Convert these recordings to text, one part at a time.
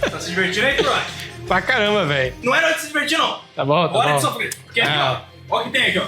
Tá se divertindo aí, Troy? Pra caramba, velho. Não era de se divertir, não. Tá bom, tá Olha bom. de sofrer. Porque aqui, ó. Olha o que tem aqui, ó.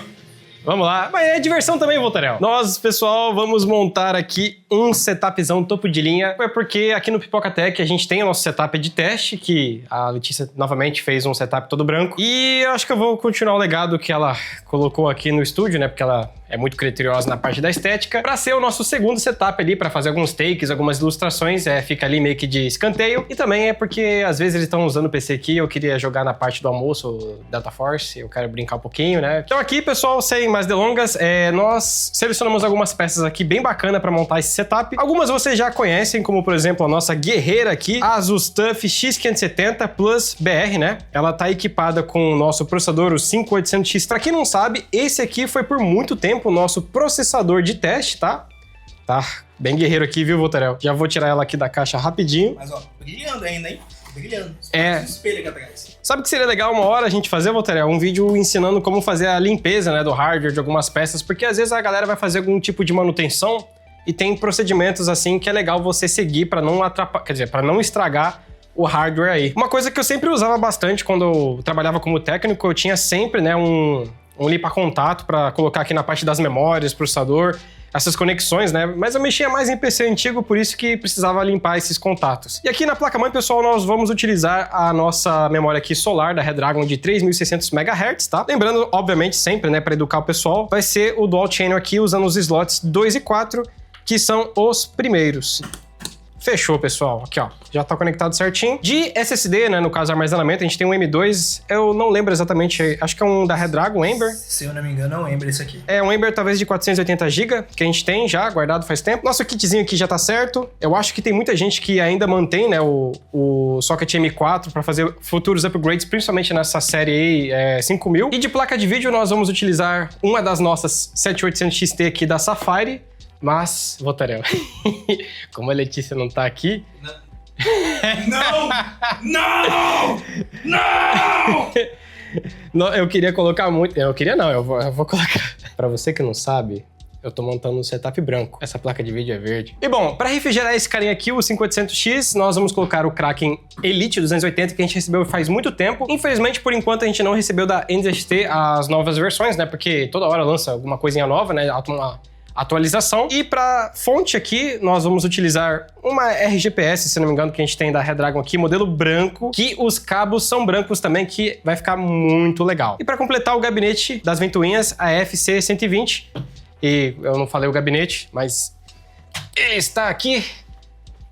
Vamos lá. Mas é diversão também, Voltarel. Nós, pessoal, vamos montar aqui um setupzão topo de linha. É porque aqui no Pipoca Tech a gente tem o nosso setup de teste, que a Letícia novamente fez um setup todo branco. E eu acho que eu vou continuar o legado que ela colocou aqui no estúdio, né? Porque ela é muito criteriosa na parte da estética, pra ser o nosso segundo setup ali, pra fazer alguns takes, algumas ilustrações, fica ali meio que de escanteio. E também é porque, às vezes, eles estão usando o PC aqui, eu queria jogar na parte do almoço, Delta Force, eu quero brincar um pouquinho, né? Então aqui, pessoal, sem mais delongas, nós selecionamos algumas peças aqui bem bacana pra montar esse setup. Algumas vocês já conhecem, como, por exemplo, a nossa guerreira aqui, a Asus TUF X570 Plus BR, né? Ela tá equipada com o nosso processador, o 5800X. Pra quem não sabe, esse aqui foi por muito tempo o nosso processador de teste, tá? Tá bem guerreiro aqui, viu, Voltarel? Já vou tirar ela aqui da caixa rapidinho. Mas, ó, brilhando ainda, hein? Brilhando. É. Espelho aqui atrás. Sabe que seria legal uma hora a gente fazer, Voltarel? Um vídeo ensinando como fazer a limpeza, né, do hardware de algumas peças, porque às vezes a galera vai fazer algum tipo de manutenção e tem procedimentos assim que é legal você seguir pra não atrapalhar, quer dizer, pra não estragar o hardware aí. Uma coisa que eu sempre usava bastante quando eu trabalhava como técnico, eu tinha sempre, né, um limpa-contato para colocar aqui na parte das memórias, processador, essas conexões, né? Mas eu mexia mais em PC antigo, por isso que precisava limpar esses contatos. E aqui na placa-mãe, pessoal, nós vamos utilizar a nossa memória aqui solar da Redragon de 3600 MHz, tá? Lembrando, obviamente, sempre, né, para educar o pessoal, vai ser o Dual Channel aqui, usando os slots 2 e 4, que são os primeiros. Fechou, pessoal. Aqui, ó. Já tá conectado certinho. De SSD, né, no caso armazenamento, a gente tem um M2. Eu não lembro exatamente, acho que é um da Redragon, Ember. Se eu não me engano, é um Ember esse aqui. É um Ember talvez de 480 GB, que a gente tem já, guardado faz tempo. Nosso kitzinho aqui já tá certo. Eu acho que tem muita gente que ainda mantém, né, o socket M4 para fazer futuros upgrades, principalmente nessa série aí, 5000. E de placa de vídeo, nós vamos utilizar uma das nossas 7800 XT aqui da Sapphire. Mas, Voltarel, como a Letícia não tá aqui... Não! Não! Não! Não, eu queria colocar muito... Eu queria não, eu vou colocar. Pra você que não sabe, eu tô montando um setup branco. Essa placa de vídeo é verde. E bom, pra refrigerar esse carinha aqui, o 5800X, nós vamos colocar o Kraken Elite 280, que a gente recebeu faz muito tempo. Infelizmente, por enquanto, a gente não recebeu da NZXT as novas versões, né? Porque toda hora lança alguma coisinha nova, né? Uma atualização. E para fonte aqui, nós vamos utilizar uma RGPS, se não me engano, que a gente tem da Redragon aqui, modelo branco, que os cabos são brancos também, que vai ficar muito legal. E para completar o gabinete das ventoinhas, a FC120. E eu não falei o gabinete, mas está aqui.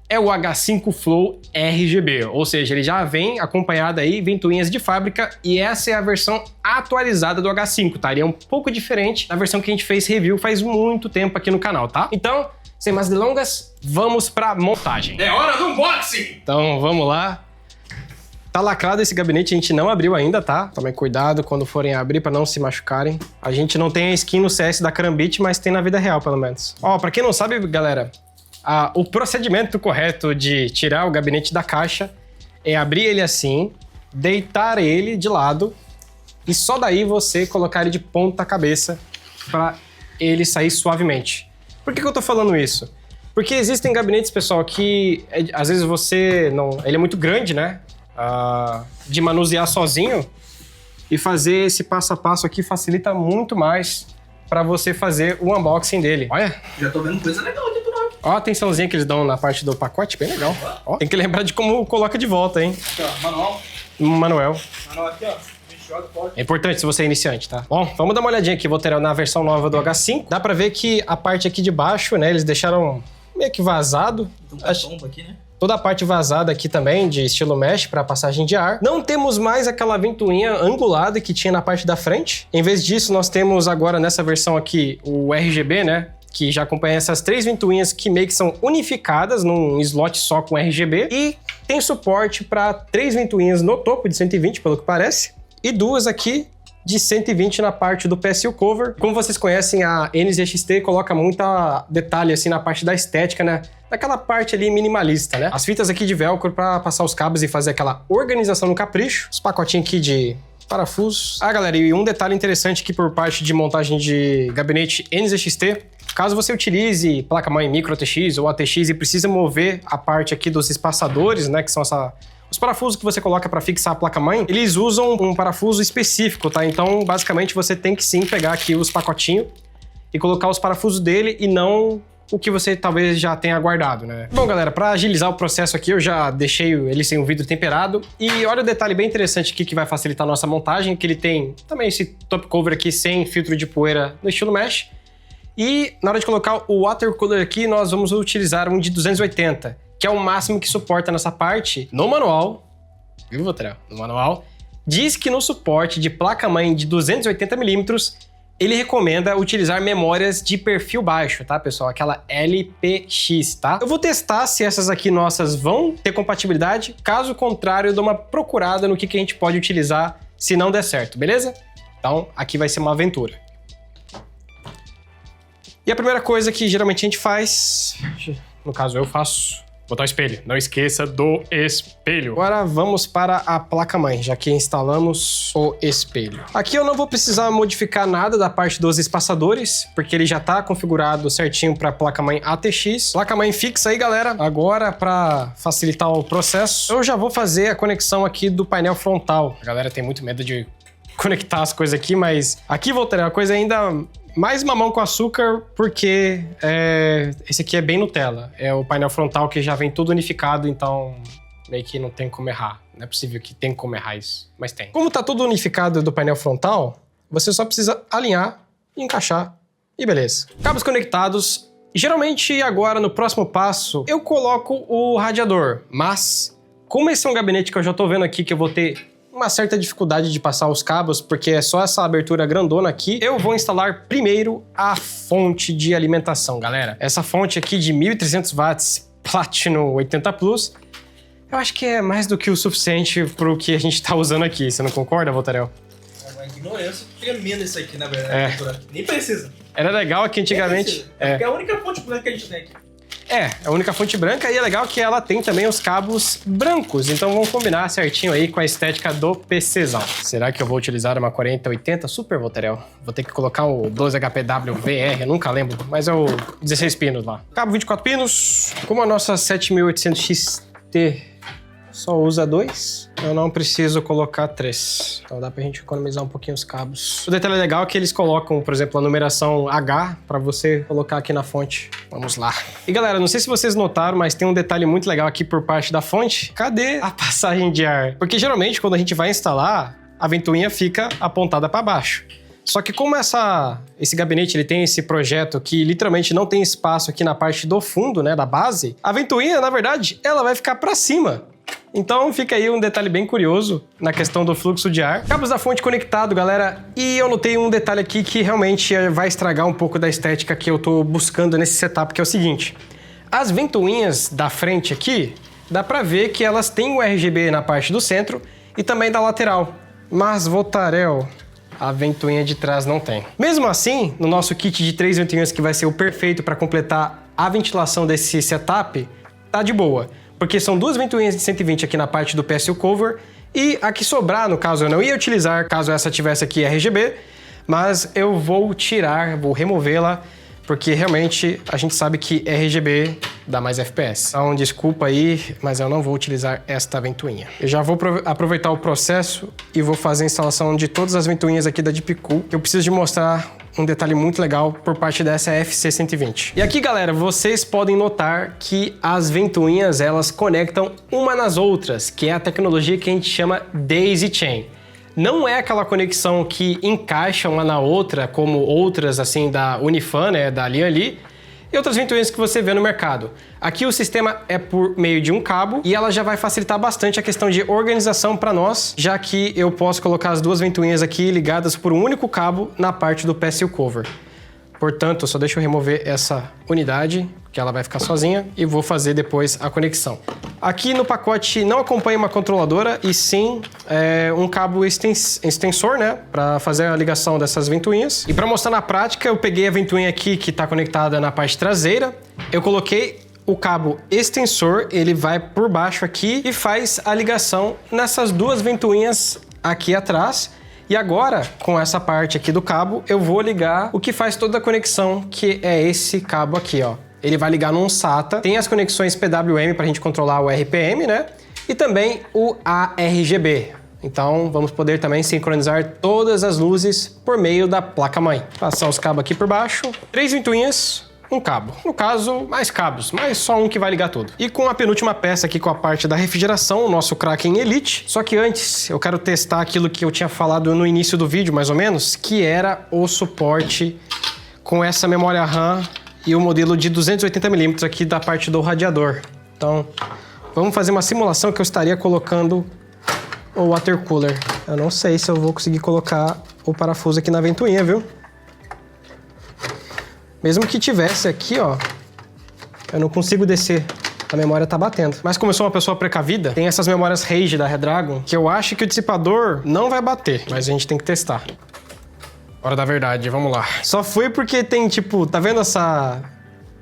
É o H5 Flow RGB, ou seja, ele já vem acompanhado aí ventoinhas de fábrica e essa é a versão atualizada do H5, tá? Ele é um pouco diferente da versão que a gente fez review faz muito tempo aqui no canal, tá? Então, sem mais delongas, vamos pra montagem. É hora do unboxing! Então, vamos lá. Tá lacrado esse gabinete, a gente não abriu ainda, tá? Tomem cuidado quando forem abrir pra não se machucarem. A gente não tem a skin no CS da Karambit, mas tem na vida real, pelo menos. Ó, pra quem não sabe, galera... o procedimento correto de tirar o gabinete da caixa é abrir ele assim, deitar ele de lado e só daí você colocar ele de ponta cabeça para ele sair suavemente. Por que eu tô falando isso? Porque existem gabinetes, pessoal, que às vezes você não... Ele é muito grande, né? De manusear sozinho e fazer esse passo a passo aqui facilita muito mais para você fazer o unboxing dele. Olha! Já tô vendo coisa legal aqui. Ó a atençãozinha que eles dão na parte do pacote, bem legal. Ó, tem que lembrar de como coloca de volta, hein? Aqui, ó, manual. Manual. Manual aqui, ó. É importante se você é iniciante, tá? Bom, vamos dar uma olhadinha aqui, vou ter na versão nova do H5. Dá pra ver que a parte aqui de baixo, né, eles deixaram meio que vazado. Tomba aqui, né? Toda a parte vazada aqui também, de estilo mesh para passagem de ar. Não temos mais aquela ventoinha angulada que tinha na parte da frente. Em vez disso, nós temos agora nessa versão aqui o RGB, né? Que já acompanha essas 3 ventoinhas que meio que são unificadas num slot só com RGB. E tem suporte para 3 ventoinhas no topo de 120, pelo que parece. E 2 aqui de 120 na parte do PSU Cover. Como vocês conhecem, a NZXT coloca muito detalhe assim na parte da estética, né? Daquela parte ali minimalista, né? As fitas aqui de velcro para passar os cabos e fazer aquela organização no capricho. Os pacotinhos aqui de parafusos. Ah, galera, e um detalhe interessante aqui por parte de montagem de gabinete NZXT. Caso você utilize placa-mãe Micro ATX ou ATX e precisa mover a parte aqui dos espaçadores, né, que são os parafusos que você coloca para fixar a placa-mãe, eles usam um parafuso específico, tá? Então, basicamente, você tem que sim pegar aqui os pacotinhos e colocar os parafusos dele e não o que você talvez já tenha guardado, né? Bom, galera, para agilizar o processo aqui, eu já deixei ele sem o vidro temperado. E olha o detalhe bem interessante aqui que vai facilitar a nossa montagem, que ele tem também esse top cover aqui sem filtro de poeira no estilo mesh. E na hora de colocar o water cooler aqui, nós vamos utilizar um de 280, que é o máximo que suporta nessa parte. No manual, viu, Votrel? No manual, diz que no suporte de placa-mãe de 280mm, ele recomenda utilizar memórias de perfil baixo, tá, pessoal? Aquela LPX, tá? Eu vou testar se essas aqui nossas vão ter compatibilidade. Caso contrário, eu dou uma procurada no que a gente pode utilizar se não der certo, beleza? Então, aqui vai ser uma aventura. E a primeira coisa que geralmente a gente faz, no caso eu faço, botar o espelho. Não esqueça do espelho. Agora vamos para a placa-mãe, já que instalamos o espelho. Aqui eu não vou precisar modificar nada da parte dos espaçadores, porque ele já está configurado certinho para a placa-mãe ATX. Placa-mãe fixa aí, galera. Agora, para facilitar o processo, eu já vou fazer a conexão aqui do painel frontal. A galera tem muito medo de conectar as coisas aqui, mas aqui vou ter uma coisa ainda mais mamão com açúcar, porque esse aqui é bem Nutella. É o painel frontal que já vem tudo unificado, então meio que não tem como errar. Não é possível que tenha como errar isso, mas tem. Como tá tudo unificado do painel frontal, você só precisa alinhar, encaixar e beleza. Cabos conectados. Geralmente agora no próximo passo eu coloco o radiador, mas como esse é um gabinete que eu já tô vendo aqui que eu vou ter uma certa dificuldade de passar os cabos, porque é só essa abertura grandona aqui, eu vou instalar primeiro a fonte de alimentação, galera. Essa fonte aqui de 1.300 watts Platinum 80 Plus, eu acho que é mais do que o suficiente pro que a gente tá usando aqui. Você não concorda, Votarel? É uma ignorância tremenda isso aqui, na verdade. Nem precisa. Era legal que antigamente... É a única fonte branca que a gente tem aqui. É a única fonte branca e é legal que ela tem também os cabos brancos, então vamos combinar certinho aí com a estética do PCzão. Será que eu vou utilizar uma 4080 Super, Votarel? Vou ter que colocar o 12HPW VR, eu nunca lembro, mas é o 16 pinos lá. Cabo 24 pinos, como a nossa 7800 XT só usa 2, eu não preciso colocar 3. Então dá pra gente economizar um pouquinho os cabos. O detalhe legal é que eles colocam, por exemplo, a numeração H pra você colocar aqui na fonte. Vamos lá. E galera, não sei se vocês notaram, mas tem um detalhe muito legal aqui por parte da fonte. Cadê a passagem de ar? Porque geralmente quando a gente vai instalar, a ventoinha fica apontada pra baixo. Só que como esse gabinete ele tem esse projeto que literalmente não tem espaço aqui na parte do fundo, né, da base, a ventoinha, na verdade, ela vai ficar pra cima. Então fica aí um detalhe bem curioso na questão do fluxo de ar. Cabos da fonte conectado, galera. E eu notei um detalhe aqui que realmente vai estragar um pouco da estética que eu tô buscando nesse setup, que é o seguinte. As ventoinhas da frente aqui, dá pra ver que elas têm o RGB na parte do centro e também da lateral. Mas, Votarel, a ventoinha de trás não tem. Mesmo assim, no nosso kit de 3 ventoinhas, que vai ser o perfeito para completar a ventilação desse setup, tá de boa. Porque são 2 ventoinhas de 120 aqui na parte do PSU Cover e a que sobrar, no caso eu não ia utilizar, caso essa tivesse aqui RGB, mas eu vou tirar, vou removê-la, porque realmente a gente sabe que RGB dá mais FPS. Então desculpa aí, mas eu não vou utilizar esta ventoinha. Eu já vou aproveitar o processo e vou fazer a instalação de todas as ventoinhas aqui da Deepcool. Eu preciso de mostrar um detalhe muito legal por parte dessa FC120. E aqui, galera, vocês podem notar que as ventoinhas, elas conectam uma nas outras, que é a tecnologia que a gente chama Daisy Chain. Não é aquela conexão que encaixa uma na outra, como outras, assim, da Unifan, né, da Lianli, e outras ventoinhas que você vê no mercado. Aqui o sistema é por meio de um cabo e ela já vai facilitar bastante a questão de organização para nós, já que eu posso colocar as 2 ventoinhas aqui ligadas por um único cabo na parte do PSU Cover. Portanto, só deixa eu remover essa unidade, que ela vai ficar sozinha, e vou fazer depois a conexão. Aqui no pacote não acompanha uma controladora, e sim um cabo extensor, né, para fazer a ligação dessas ventoinhas. E para mostrar na prática, eu peguei a ventoinha aqui que está conectada na parte traseira, eu coloquei o cabo extensor, ele vai por baixo aqui e faz a ligação nessas 2 ventoinhas aqui atrás. E agora, com essa parte aqui do cabo, eu vou ligar o que faz toda a conexão, que é esse cabo aqui, ó. Ele vai ligar num SATA, tem as conexões PWM pra gente controlar o RPM, né? E também o ARGB. Então, vamos poder também sincronizar todas as luzes por meio da placa-mãe. Passar os cabos aqui por baixo. 3 ventoinhas, um cabo. No caso, mais cabos, mas só um que vai ligar tudo. E com a penúltima peça aqui com a parte da refrigeração, o nosso Kraken Elite. Só que antes, eu quero testar aquilo que eu tinha falado no início do vídeo, mais ou menos, que era o suporte com essa memória RAM e o modelo de 280mm aqui da parte do radiador. Então, vamos fazer uma simulação que eu estaria colocando o water cooler. Eu não sei se eu vou conseguir colocar o parafuso aqui na ventoinha, viu? Mesmo que tivesse aqui, ó, eu não consigo descer. A memória tá batendo. Mas como eu sou uma pessoa precavida, tem essas memórias Rage da Redragon, que eu acho que o dissipador não vai bater, mas a gente tem que testar. Hora da verdade, vamos lá. Só foi porque tem, tipo, tá vendo essa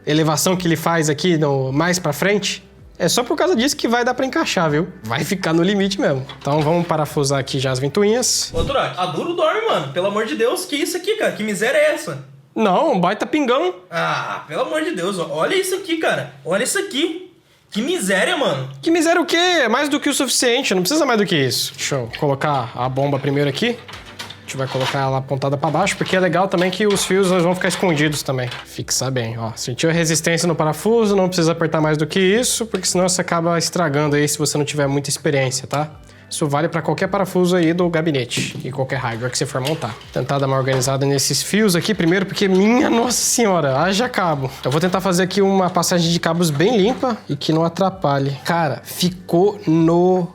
elevação que ele faz aqui no mais pra frente? É só por causa disso que vai dar pra encaixar, viu? Vai ficar no limite mesmo. Então vamos parafusar aqui já as ventoinhas. Ô, Turok, a Duro dorme, mano. Pelo amor de Deus, que isso aqui, cara? Que miséria é essa? Não, um baita pingão. Ah, pelo amor de Deus. Olha isso aqui, cara. Olha isso aqui. Que miséria, mano. Que miséria o quê? É mais do que o suficiente, não precisa mais do que isso. Deixa eu colocar a bomba primeiro aqui. A gente vai colocar ela apontada pra baixo, porque é legal também que os fios vão ficar escondidos também. Fixar bem, ó. Sentiu a resistência no parafuso, não precisa apertar mais do que isso, porque senão você acaba estragando aí se você não tiver muita experiência, tá? Isso vale pra qualquer parafuso aí do gabinete e qualquer hardware que você for montar. Tentar dar uma organizada nesses fios aqui primeiro, porque minha nossa senhora, haja cabo. Eu vou tentar fazer aqui uma passagem de cabos bem limpa e que não atrapalhe. Cara, ficou no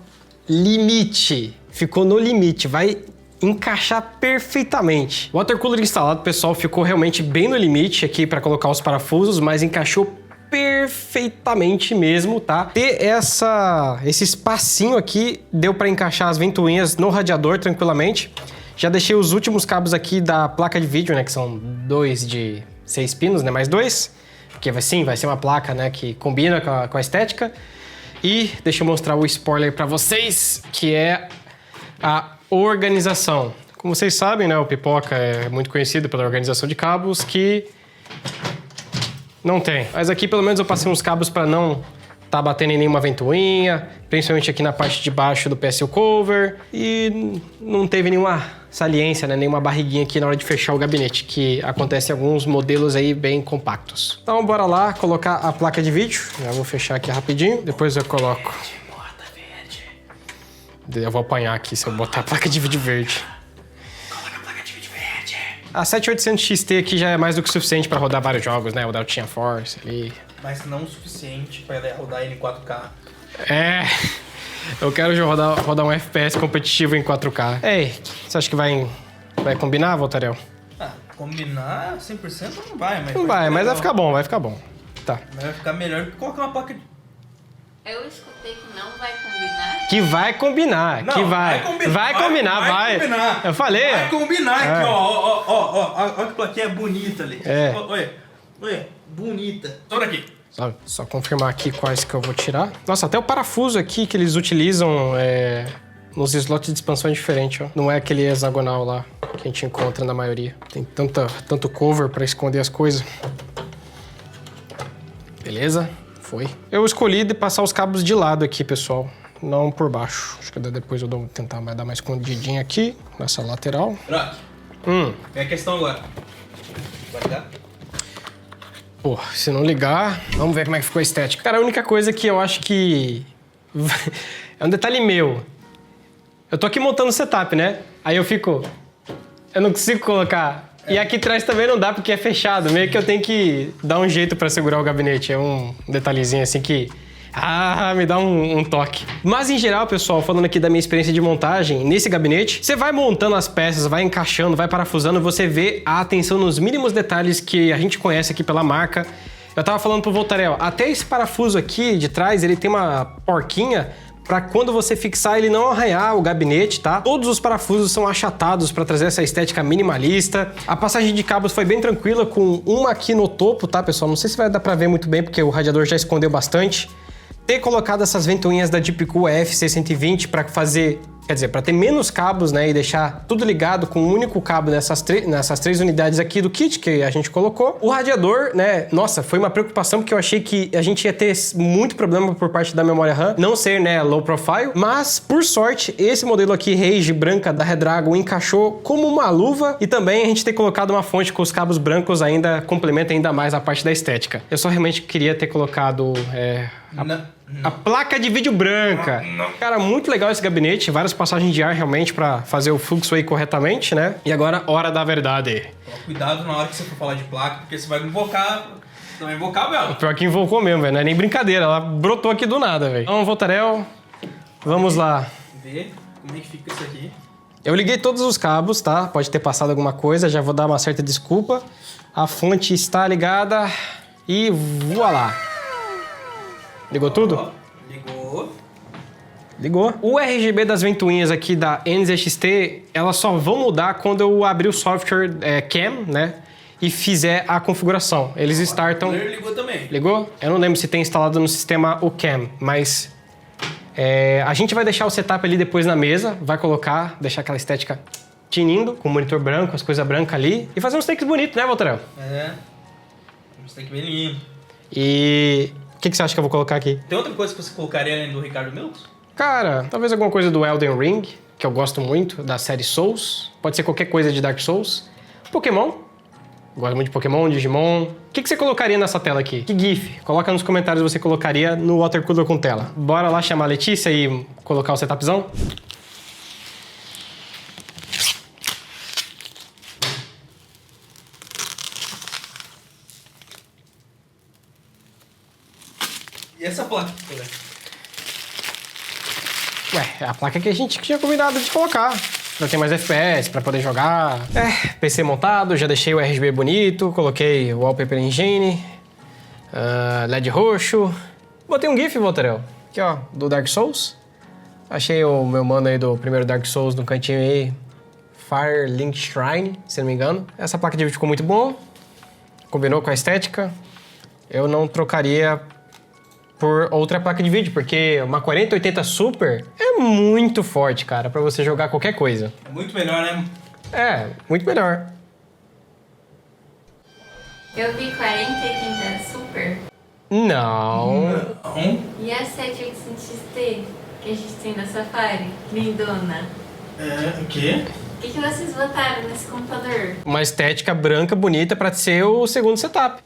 limite. Ficou no limite, vai encaixar perfeitamente. O water cooler instalado, pessoal, ficou realmente bem no limite aqui para colocar os parafusos, mas encaixou perfeitamente mesmo, tá? Ter esse espacinho aqui deu para encaixar as ventoinhas no radiador tranquilamente. Já deixei os últimos cabos aqui da placa de vídeo, né, que são 2 de 6 pinos, né, mais 2, porque vai ser uma placa, né, que combina com a estética. E deixa eu mostrar o spoiler para vocês, que é a organização. Como vocês sabem, né, o Pipoca é muito conhecido pela organização de cabos que não tem. Mas aqui pelo menos eu passei uns cabos para não tá batendo em nenhuma ventoinha, principalmente aqui na parte de baixo do PSU cover, e não teve nenhuma saliência, né, nenhuma barriguinha aqui na hora de fechar o gabinete, que acontece em alguns modelos aí bem compactos. Então bora lá colocar a placa de vídeo. Já vou fechar aqui rapidinho, depois eu coloco. Eu vou apanhar aqui se eu botar a placa de vídeo verde. Coloca a placa de vídeo verde. A 7800 XT aqui já é mais do que suficiente para rodar vários jogos, né? O Delta Force ali. Mas não o suficiente para rodar ele em 4K. É, eu quero rodar um FPS competitivo em 4K. Ei, você acha que vai combinar, Voltarel? Ah, combinar 100% não vai, mas... Não vai, mas vai ficar bom, vai ficar bom. Tá. Vai ficar melhor que colocar uma placa de... Eu escutei que não vai combinar. Que vai combinar, Não, que vai. Vai combinar. Eu falei. Vai combinar aqui, ó. Olha que plaquinha bonita ali. É. Olha, bonita. Olha aqui. Só confirmar aqui quais que eu vou tirar. Nossa, até o parafuso aqui que eles utilizam nos slots de expansão é diferente, ó. Não é aquele hexagonal lá que a gente encontra na maioria. Tem tanto cover pra esconder as coisas. Beleza? Foi. Eu escolhi de passar os cabos de lado aqui, pessoal. Não por baixo. Acho que depois eu vou tentar dar uma escondidinha aqui, nessa lateral. Rock. Tem a questão agora. Vai ligar? Pô, se não ligar... Vamos ver como é que ficou a estética. Cara, a única coisa que eu acho que... é um detalhe meu. Eu tô aqui montando o setup, né? Aí eu fico... Eu não consigo colocar... E aqui atrás também não dá porque é fechado. Meio que eu tenho que dar um jeito pra segurar o gabinete. É um detalhezinho assim que... me dá um toque. Mas em geral, pessoal, falando aqui da minha experiência de montagem nesse gabinete, você vai montando as peças, vai encaixando, vai parafusando, você vê a atenção nos mínimos detalhes que a gente conhece aqui pela marca. Eu tava falando pro Voltarel, até esse parafuso aqui de trás, ele tem uma porquinha para quando você fixar ele não arranhar o gabinete, tá? Todos os parafusos são achatados para trazer essa estética minimalista. A passagem de cabos foi bem tranquila, com uma aqui no topo, tá, pessoal? Não sei se vai dar para ver muito bem, porque o radiador já escondeu bastante. Ter colocado essas ventoinhas da Deepcool F620 para fazer Quer dizer, para ter menos cabos, né, e deixar tudo ligado com um único cabo nessas três unidades aqui do kit que a gente colocou. O radiador, né, nossa, foi uma preocupação porque eu achei que a gente ia ter muito problema por parte da memória RAM, não ser, né, low profile, mas por sorte, esse modelo aqui, Rage branca da Redragon, encaixou como uma luva e também a gente ter colocado uma fonte com os cabos brancos ainda complementa ainda mais a parte da estética. Eu só realmente queria ter colocado a placa de vídeo branca. Cara, muito legal esse gabinete, várias passagens de ar realmente pra fazer o fluxo aí corretamente, né? E agora, hora da verdade. Cuidado na hora que você for falar de placa, porque você vai invocar... Você vai invocar, velho. Pior que invocou mesmo, velho. Não é nem brincadeira, ela brotou aqui do nada, velho. Então, Voltarel, vamos lá. Ver como é que fica isso aqui. Eu liguei todos os cabos, tá? Pode ter passado alguma coisa, já vou dar uma certa desculpa. A fonte está ligada e voilá. Ligou tudo? Ligou. Ligou. O RGB das ventoinhas aqui da NZXT, elas só vão mudar quando eu abrir o software CAM, né? E fizer a configuração. Eles startam... O ligou também. Ligou? Eu não lembro se tem instalado no sistema o CAM, mas... a gente vai deixar o setup ali depois na mesa, vai colocar, deixar aquela estética tinindo, com o monitor branco, as coisas brancas ali. E fazer uns takes bonitos, né, Voltarel? Uns takes bem lindo. E... o que você acha que eu vou colocar aqui? Tem outra coisa que você colocaria além do Ricardo Mills? Cara, talvez alguma coisa do Elden Ring, que eu gosto muito, da série Souls. Pode ser qualquer coisa de Dark Souls. Pokémon. Gosto muito de Pokémon, Digimon. O que você colocaria nessa tela aqui? Que GIF? Coloca nos comentários se você colocaria no watercooler com tela. Bora lá chamar a Letícia e colocar o setupzão? E essa placa? Ué, é a placa que a gente tinha combinado de colocar. Pra ter mais FPS, pra poder jogar. PC montado, já deixei o RGB bonito, coloquei o Wallpaper Engine, LED roxo. Botei um GIF, Voltarel, aqui ó, do Dark Souls. Achei o meu mano aí do primeiro Dark Souls no cantinho aí, Firelink Shrine, se não me engano. Essa placa de vídeo ficou muito bom, combinou com a estética. Eu não trocaria por outra placa de vídeo, porque uma 4080 Super é muito forte, cara, pra você jogar qualquer coisa. É muito melhor, né? É, muito melhor. Eu vi 4080 Super. Não. E a 785 XT que a gente tem na Safari? Lindona. O quê? O que vocês botaram nesse computador? Uma estética branca bonita pra ser o segundo setup.